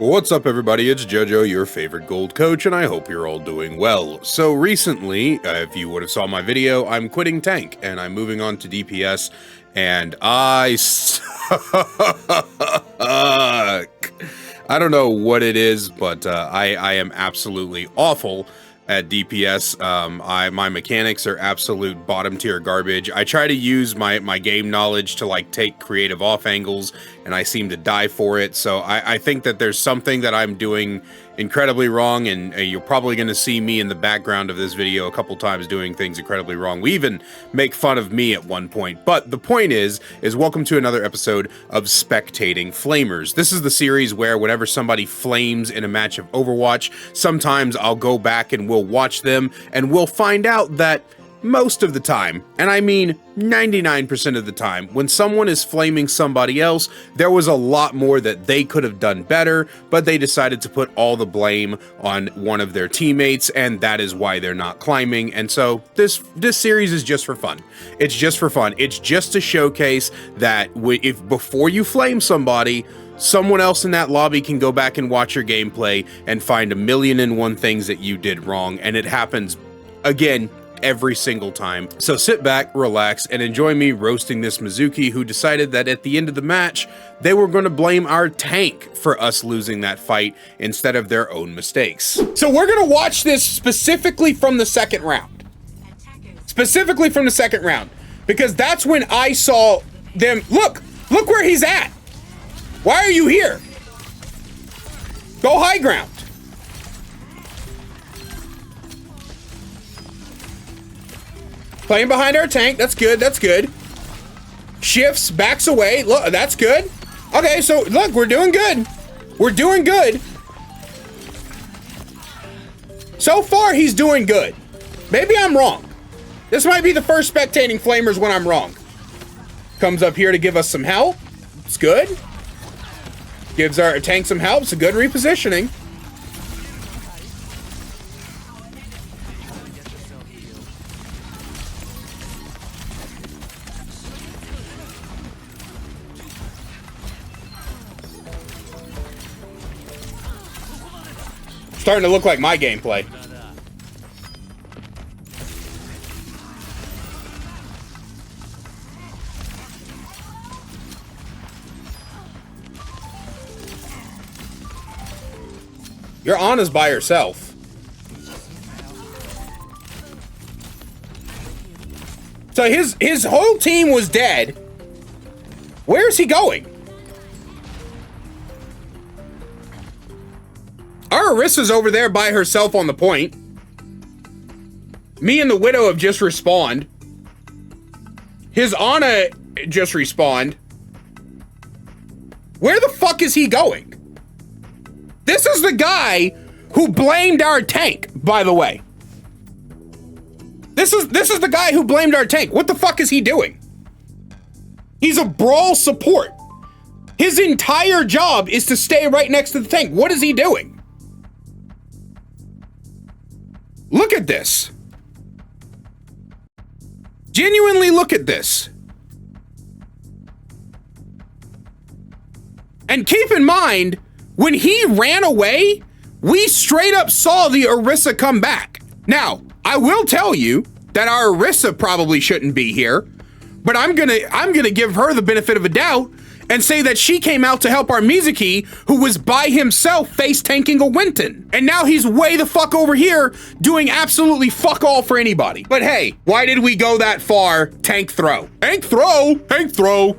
What's up, everybody? It's JoJo, your favorite gold coach, and I hope you're all doing well. So recently, if you would have saw my video, I'm quitting tank and I'm moving on to DPS, and I suck. I don't know what it is, but I am absolutely awful at DPS. My mechanics are absolute bottom tier garbage. I try to use my game knowledge to like take creative off angles, and I seem to die for it. So I think that there's something that I'm doing incredibly wrong, and you're probably going to see me in the background of this video a couple times doing things incredibly wrong. We even make fun of me at one point. But the point is welcome to another episode of Spectating Flamers. This is the series where whenever somebody flames in a match of Overwatch, sometimes I'll go back and we'll watch them, and we'll find out that most of the time, and I mean 99% of the time, when someone is flaming somebody else, there was a lot more that they could have done better, but they decided to put all the blame on one of their teammates, and that is why they're not climbing. And so this series is just for fun. It's just for fun. It's just to showcase that if before you flame somebody, someone else in that lobby can go back and watch your gameplay and find 1,000,001 things that you did wrong, and it happens again every single time. So sit back, relax, and enjoy me roasting this Mizuki, who decided that at the end of the match, they were going to blame our tank for us losing that fight instead of their own mistakes. So we're going to watch this specifically from the second round. Specifically from the second round. Because that's when I saw them. Look where he's at. Why are you here? Go high ground. Playing behind our tank, that's good, that's good. Shifts, backs away, look, that's good. Okay, so look, we're doing good. We're doing good. So far, he's doing good. Maybe I'm wrong. This might be the first Spectating Flamers when I'm wrong. Comes up here to give us some help. It's good. Gives our tank some help, it's a good repositioning. Starting to look like my gameplay. Your Ana's by herself. So his whole team was dead. Where's he going? Our Arissa's over there by herself on the point. Me and the Widow have just respawned. His Ana just respawned. Where the fuck is he going? This is the guy who blamed our tank, by the way. This is the guy who blamed our tank. What the fuck is he doing? He's a brawl support. His entire job is to stay right next to the tank. What is he doing? Look at this. Genuinely look at this. And keep in mind, when he ran away, we straight up saw the Orisa come back. Now, I will tell you that our Orisa probably shouldn't be here, but I'm gonna give her the benefit of a doubt and say that she came out to help our Mizuki, who was by himself face tanking a Winton. And now he's way the fuck over here doing absolutely fuck all for anybody. But hey, why did we go that far? Tank throw. Tank throw! Tank throw!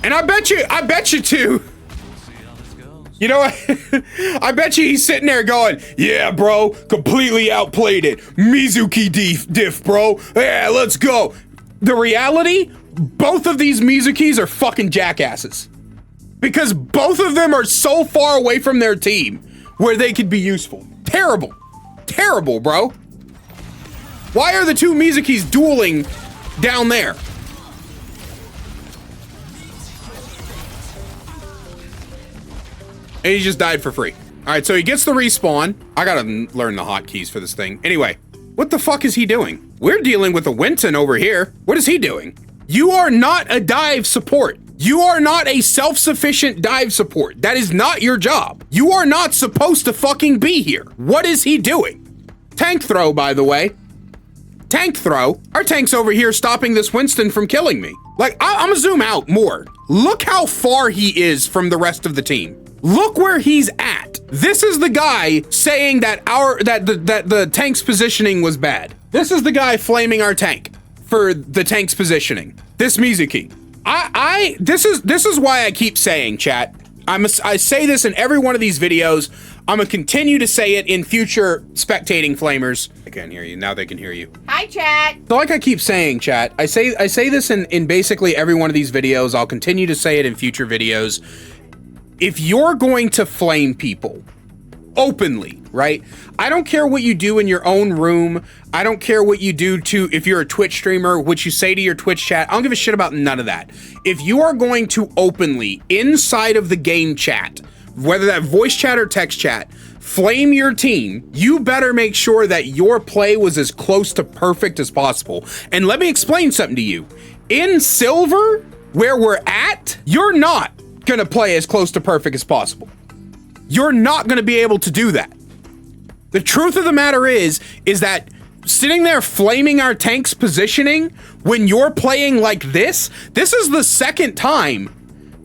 And I bet you too. You know what? I bet you he's sitting there going, yeah, bro, completely outplayed it. Mizuki diff, bro. Yeah, let's go. The reality, both of these Mizukis are fucking jackasses. Because both of them are so far away from their team where they could be useful. Terrible. Terrible, bro. Why are the two Mizukis dueling down there? And he just died for free. All right, so he gets the respawn. I gotta learn the hotkeys for this thing. Anyway, what the fuck is he doing? We're dealing with a Winton over here. What is he doing? You are not a dive support. You are not a self-sufficient dive support. That is not your job. You are not supposed to fucking be here. What is he doing? Tank throw, by the way. Tank throw. Our tank's over here stopping this Winston from killing me. Like, I'm gonna zoom out more. Look how far he is from the rest of the team. Look where he's at. This is the guy saying that the tank's positioning was bad. This is the guy flaming our tank for the tank's positioning. This Mizuki. This is why I keep saying, chat. I say this in every one of these videos. I'm gonna continue to say it in future spectating flamers. I can't hear you. Now they can hear you. Hi, chat. So like I keep saying, chat, I say this in basically every one of these videos. I'll continue to say it in future videos. If you're going to flame people openly, right? I don't care what you do in your own room. I don't care what you do if you're a Twitch streamer, what you say to your Twitch chat. I don't give a shit about none of that. If you are going to openly, inside of the game chat, whether that voice chat or text chat, flame your team, you better make sure that your play was as close to perfect as possible. And let me explain something to you. In Silver, where we're at, you're not gonna play as close to perfect as possible. You're not gonna be able to do that. The truth of the matter is that sitting there flaming our tank's positioning when you're playing like this is the second time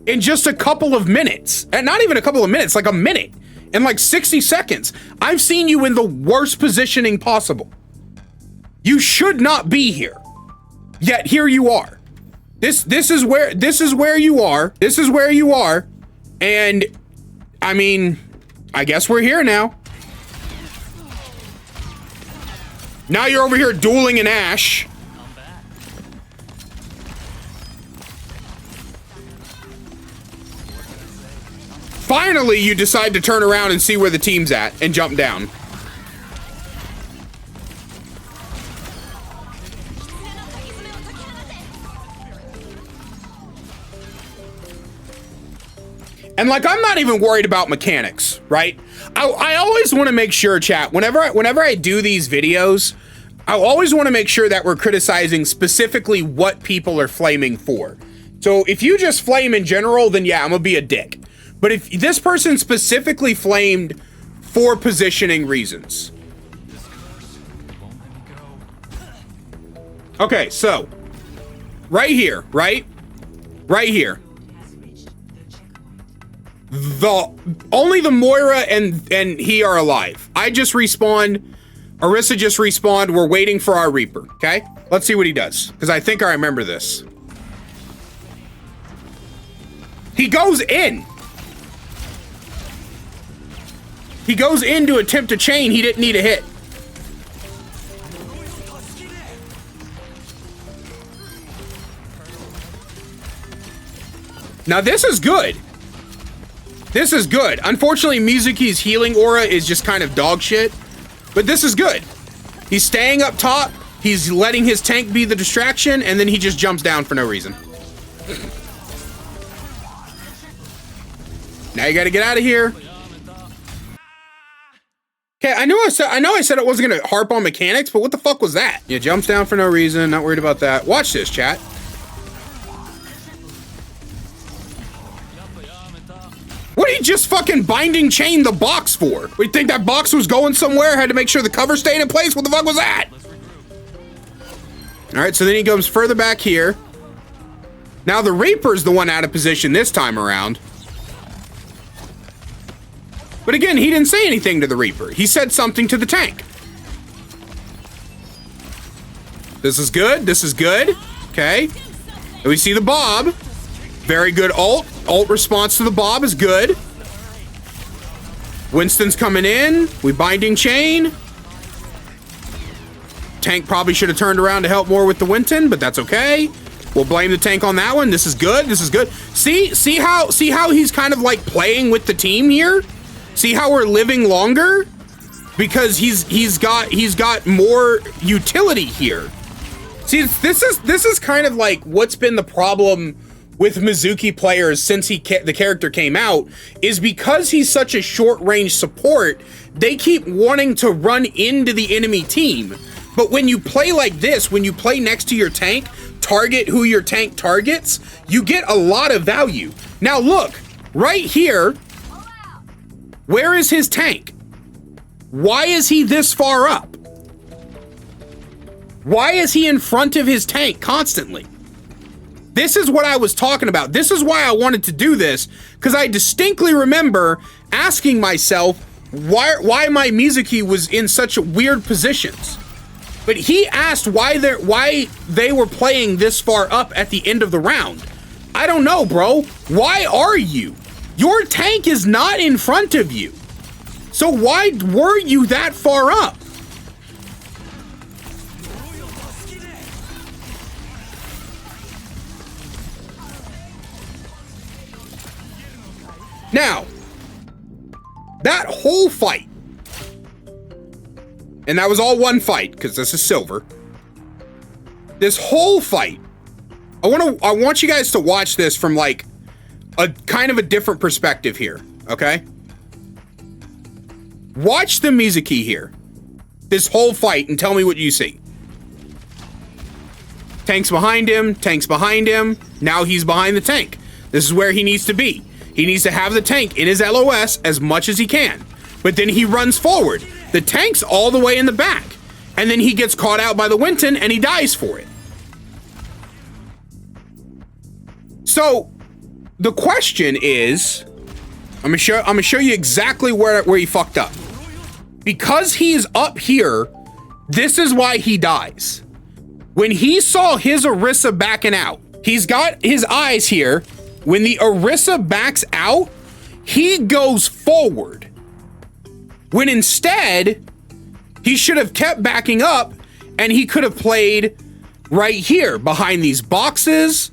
in just a couple of minutes, and not even a couple of minutes, like a minute, in like 60 seconds, I've seen you in the worst positioning possible. You should not be here, yet here you are. This is where you are. This is where you are, and I mean, I guess we're here now. Now you're over here dueling an Ash. Finally, you decide to turn around and see where the team's at and jump down. And like, I'm not even worried about mechanics, right? I always want to make sure, chat, whenever I do these videos, I always want to make sure that we're criticizing specifically what people are flaming for. So if you just flame in general, then yeah, I'm gonna be a dick. But if this person specifically flamed for positioning reasons. Okay, so right here, right here. Only the Moira and he are alive. I just respawned. Orisa just respawned. We're waiting for our Reaper, okay? Let's see what he does, because I think I remember this. He goes in. He goes in to attempt a chain he didn't need a hit. Now this is good. This is good. Unfortunately, Mizuki's healing aura is just kind of dog shit, but this is good. He's staying up top. He's letting his tank be the distraction, and then he just jumps down for no reason. Now you gotta get out of here. Okay, I know I said I wasn't gonna harp on mechanics, but what the fuck was that? Yeah, jumps down for no reason. Not worried about that. Watch this, chat. What did he just fucking binding chain the box for? We think that box was going somewhere? Had to make sure the cover stayed in place? What the fuck was that? All right, so then he goes further back here. Now the Reaper's the one out of position this time around. But again, he didn't say anything to the Reaper. He said something to the tank. This is good. This is good. Okay. And we see the Bob. Very good ult. Ult response to the Bob is good. Winston's coming in. We binding chain. Tank probably should have turned around to help more with the Winton, but that's okay. We'll blame the tank on that one. This is good. This is good. See how he's kind of like playing with the team here? See how we're living longer? Because he's got more utility here. See, this is kind of like what's been the problem with Mizuki players since the character came out is because he's such a short-range support, they keep wanting to run into the enemy team. But when you play like this, when you play next to your tank, target who your tank targets, you get a lot of value. Now look, right here, where is his tank? Why is he this far up? Why is he in front of his tank constantly? This is what I was talking about. This is why I wanted to do this, because I distinctly remember asking myself why my Mizuki was in such weird positions. But he asked why they were playing this far up at the end of the round. I don't know, bro. Why are you? Your tank is not in front of you. So why were you that far up? Now, that whole fight, and that was all one fight because this is silver. This whole fight, I want you guys to watch this from like a kind of a different perspective here, okay? Watch the Mizuki here, this whole fight, and tell me what you see. Tank's behind him, tank's behind him. Now he's behind the tank. This is where he needs to be. He needs to have the tank in his LOS as much as he can. But then he runs forward. The tank's all the way in the back. And then he gets caught out by the Winton and he dies for it. So the question is, I'm gonna show you exactly where he fucked up. Because he's up here, this is why he dies. When he saw his Orisa backing out, he's got his eyes here. When the Orisa backs out, he goes forward. When instead, he should have kept backing up and he could have played right here behind these boxes.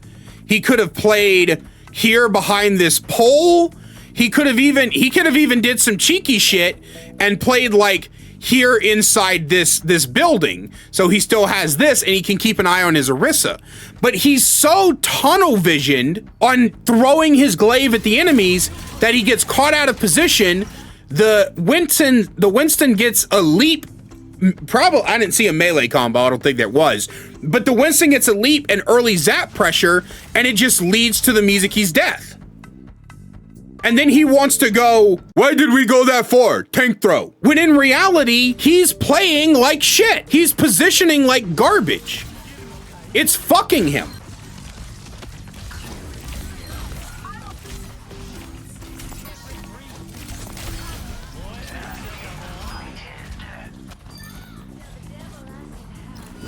He could have played here behind this pole. He could have even did some cheeky shit and played like here inside this building. So he still has this and he can keep an eye on his Orisa. But he's so tunnel visioned on throwing his glaive at the enemies that he gets caught out of position. The Winston gets a leap. Probably, I didn't see a melee combo. I don't think there was. But the Winston gets a leap and early zap pressure, and it just leads to the Mizuki's death. And then he wants to go, why did we go that far? Tank throw. When in reality, he's playing like shit. He's positioning like garbage. It's fucking him.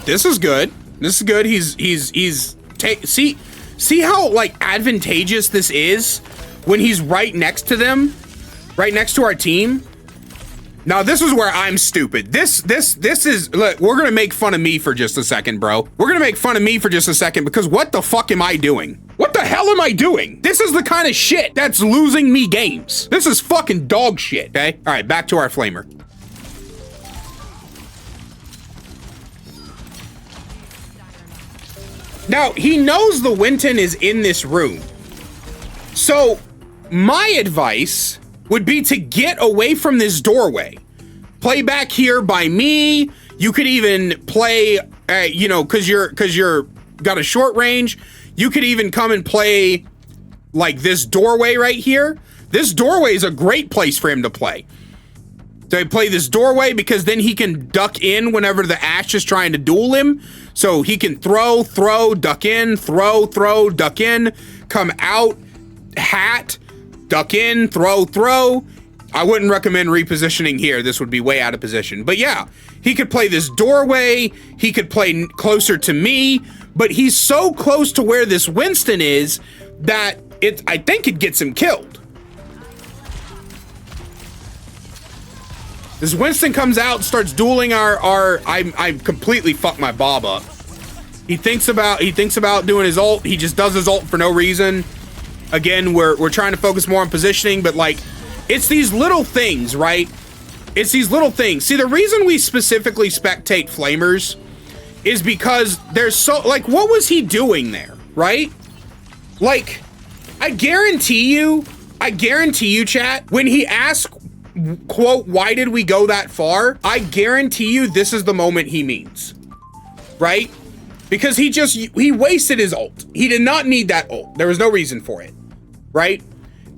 This is good. This is good. See how like advantageous this is when he's right next to them, right next to our team. Now this is where I'm stupid. This is, look, we're gonna make fun of me for just a second, bro. We're gonna make fun of me for just a second because what the fuck am I doing? What the hell am I doing? This is the kind of shit that's losing me games. This is fucking dog shit, okay? All right, back to our flamer. Now, he knows the Winton is in this room. So, my advice would be to get away from this doorway. Play back here by me. You could even play, you know, cause you're got a short range. You could even come and play like this doorway right here. This doorway is a great place for him to play. So he play this doorway because then he can duck in whenever the Ash is trying to duel him. So he can throw, duck in, throw, duck in, come out, hat, duck in, throw. I wouldn't recommend repositioning here. This would be way out of position. But yeah, he could play this doorway. He could play closer to me, but he's so close to where this Winston is that I think it gets him killed. This Winston comes out and starts dueling I completely fucked my Bob up. He thinks about doing his ult. He just does his ult for no reason. Again, we're trying to focus more on positioning, but like, it's these little things, right? It's these little things. See, the reason we specifically spectate flamers is because there's so, like, what was he doing there, right? Like, I guarantee you, chat, when he asks, quote, why did we go that far? I guarantee you this is the moment he means, right? Because he wasted his ult. He did not need that ult. There was no reason for it, right?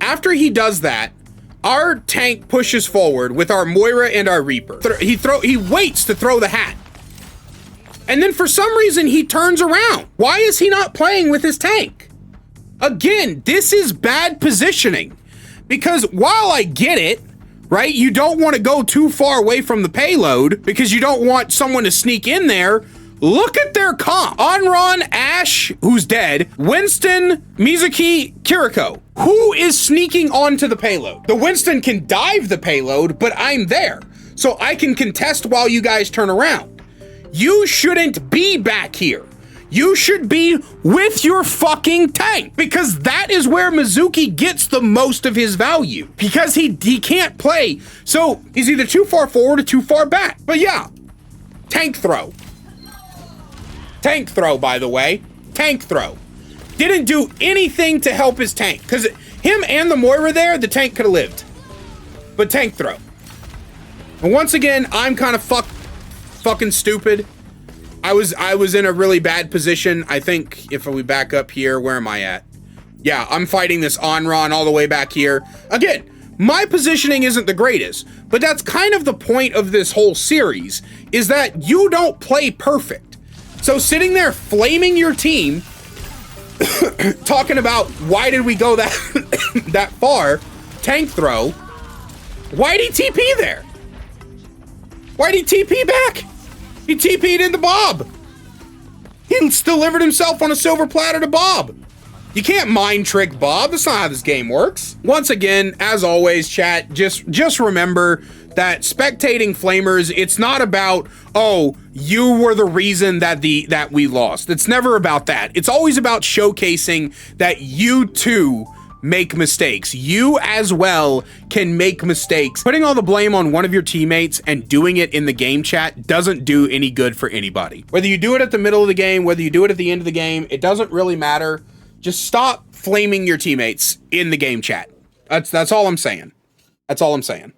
After he does that, our tank pushes forward with our Moira and our Reaper. He waits to throw the hat. And then for some reason, he turns around. Why is he not playing with his tank? Again, this is bad positioning. Because while I get it, right, you don't want to go too far away from the payload because you don't want someone to sneak in there. Look at their comp. Onron, Ashe, who's dead, Winston, Mizuki, Kiriko. Who is sneaking onto the payload? The Winston can dive the payload, but I'm there. So I can contest while you guys turn around. You shouldn't be back here. You should be with your fucking tank because that is where Mizuki gets the most of his value because he can't play. So he's either too far forward or too far back. But yeah, tank throw. Tank throw, by the way. Tank throw. Didn't do anything to help his tank. Because him and the Moira there, the tank could have lived. But tank throw. And once again, I'm kind of fucking stupid. I was in a really bad position. I think if we back up here, where am I at? Yeah, I'm fighting this Onron all the way back here. Again, my positioning isn't the greatest. But that's kind of the point of this whole series. Is that you don't play perfect. So sitting there flaming your team, talking about why did we go that that far, tank throw, why'd he TP there? Why'd he TP back? He TP'd into Bob. He delivered himself on a silver platter to Bob. You can't mind trick Bob. That's not how this game works. Once again, as always, chat, just remember that spectating flamers, it's not about, oh, you were the reason that we lost. It's never about that. It's always about showcasing that you too make mistakes. You as well can make mistakes. Putting all the blame on one of your teammates and doing it in the game chat doesn't do any good for anybody. Whether you do it at the middle of the game, whether you do it at the end of the game, it doesn't really matter. Just stop flaming your teammates in the game chat. That's all I'm saying. That's all I'm saying.